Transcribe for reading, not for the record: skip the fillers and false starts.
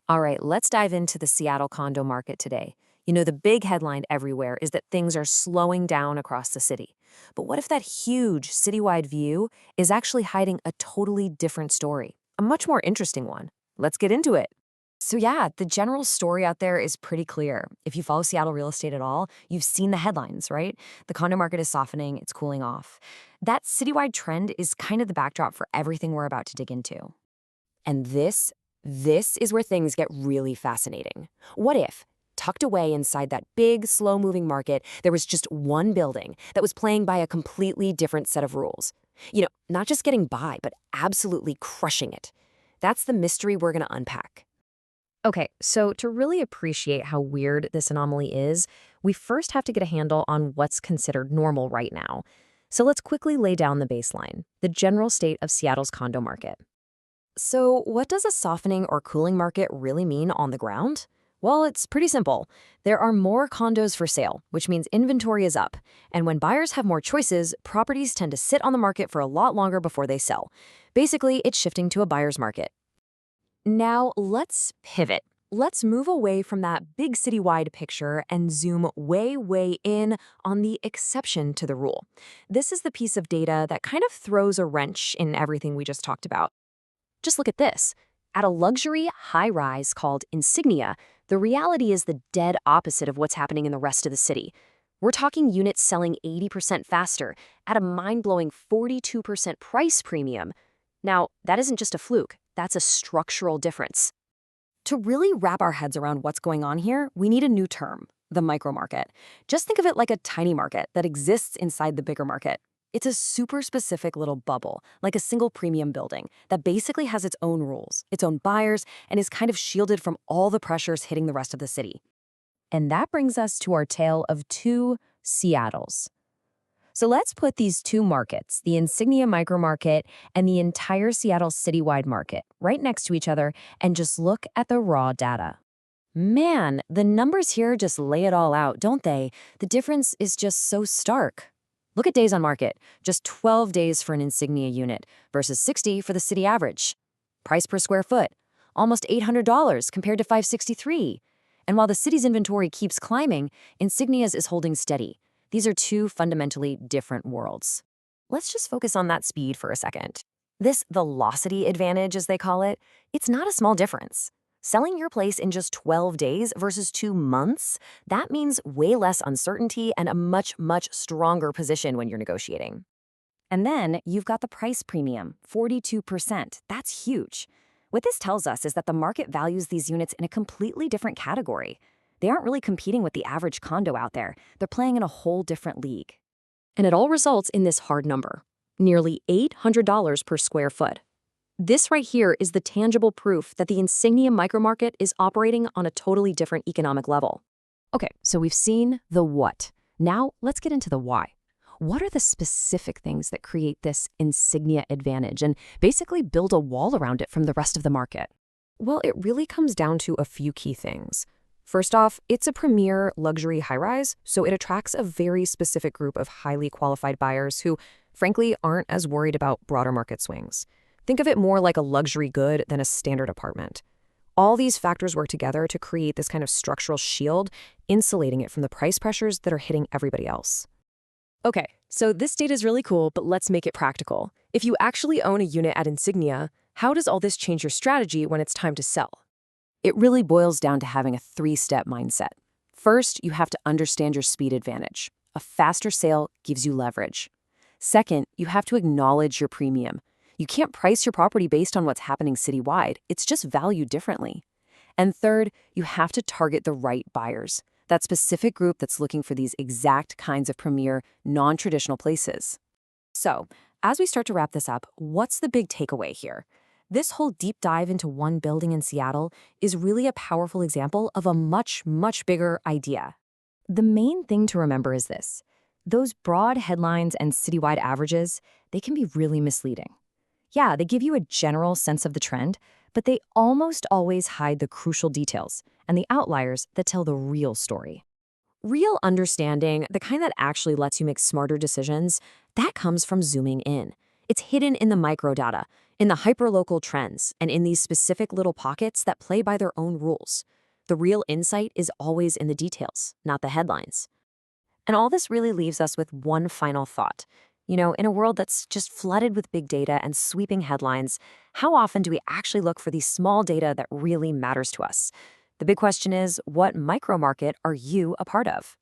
All right, let's dive into the Seattle condo market today. The big headline everywhere is that things are slowing down across the city. But what if that huge citywide view is actually hiding a totally different story? A much more interesting one. Let's get into it. So, yeah, the general story out there is pretty clear. If you follow Seattle real estate at all, you've seen the headlines, right? The condo market is softening, it's cooling off. That citywide trend is kind of the backdrop for everything we're about to dig into. And this is where things get really fascinating. What if, tucked away inside that big, slow-moving market, there was just one building that was playing by a completely different set of rules? Not just getting by, but absolutely crushing it. That's the mystery we're going to unpack. Okay, so to really appreciate how weird this anomaly is, we first have to get a handle on what's considered normal right now. So let's quickly lay down the baseline, the general state of Seattle's condo market. So, what does a softening or cooling market really mean on the ground? Well, it's pretty simple. There are more condos for sale, which means inventory is up. And when buyers have more choices, properties tend to sit on the market for a lot longer before they sell. Basically, it's shifting to a buyer's market. Now, let's pivot. Let's move away from that big citywide picture and zoom way, way in on the exception to the rule. This is the piece of data that kind of throws a wrench in everything we just talked about. Just look at this. At a luxury high-rise called Insignia, the reality is the dead opposite of what's happening in the rest of the city. We're talking units selling 80% faster at a mind-blowing 42% price premium. Now, that isn't just a fluke. That's a structural difference. To really wrap our heads around what's going on here, we need a new term, the micromarket. Just think of it like a tiny market that exists inside the bigger market. It's a super specific little bubble, like a single premium building, that basically has its own rules, its own buyers, and is kind of shielded from all the pressures hitting the rest of the city. And that brings us to our tale of two Seattles. So let's put these two markets, the Insignia micromarket and the entire Seattle citywide market, right next to each other and just look at the raw data. Man, the numbers here just lay it all out, don't they? The difference is just so stark. Look at days on market, just 12 days for an Insignia unit versus 60 for the city average. Price per square foot, almost $800 compared to $563. And while the city's inventory keeps climbing, Insignia's is holding steady. These are two fundamentally different worlds. Let's just focus on that speed for a second. This velocity advantage, as they call it, it's not a small difference. Selling your place in just 12 days versus 2 months, that means way less uncertainty and a much, much stronger position when you're negotiating. And then you've got the price premium, 42%. That's huge. What this tells us is that the market values these units in a completely different category. They aren't really competing with the average condo out there. They're playing in a whole different league. And it all results in this hard number, nearly $800 per square foot. This right here is the tangible proof that the Insignia micromarket is operating on a totally different economic level. Okay, so we've seen the what. Now let's get into the why. What are the specific things that create this Insignia advantage and basically build a wall around it from the rest of the market? Well, it really comes down to a few key things. First off, it's a premier luxury high-rise, so it attracts a very specific group of highly qualified buyers who, frankly, aren't as worried about broader market swings. Think of it more like a luxury good than a standard apartment. All these factors work together to create this kind of structural shield, insulating it from the price pressures that are hitting everybody else. Okay, so this data is really cool, but let's make it practical. If you actually own a unit at Insignia, how does all this change your strategy when it's time to sell? It really boils down to having a 3-step mindset. First, you have to understand your speed advantage. A faster sale gives you leverage. Second, you have to acknowledge your premium. You can't price your property based on what's happening citywide. It's just valued differently. And third, you have to target the right buyers, that specific group that's looking for these exact kinds of premier, non-traditional places. So, as we start to wrap this up, what's the big takeaway here? This whole deep dive into one building in Seattle is really a powerful example of a much, much bigger idea. The main thing to remember is this. Those broad headlines and citywide averages, they can be really misleading. Yeah, they give you a general sense of the trend, but they almost always hide the crucial details and the outliers that tell the real story. Real understanding, the kind that actually lets you make smarter decisions, that comes from zooming in. It's hidden in the microdata, in the hyperlocal trends and in these specific little pockets that play by their own rules. The real insight is always in the details, not the headlines. And all this really leaves us with one final thought. In a world that's just flooded with big data and sweeping headlines, how often do we actually look for the small data that really matters to us? The big question is, what micro market are you a part of?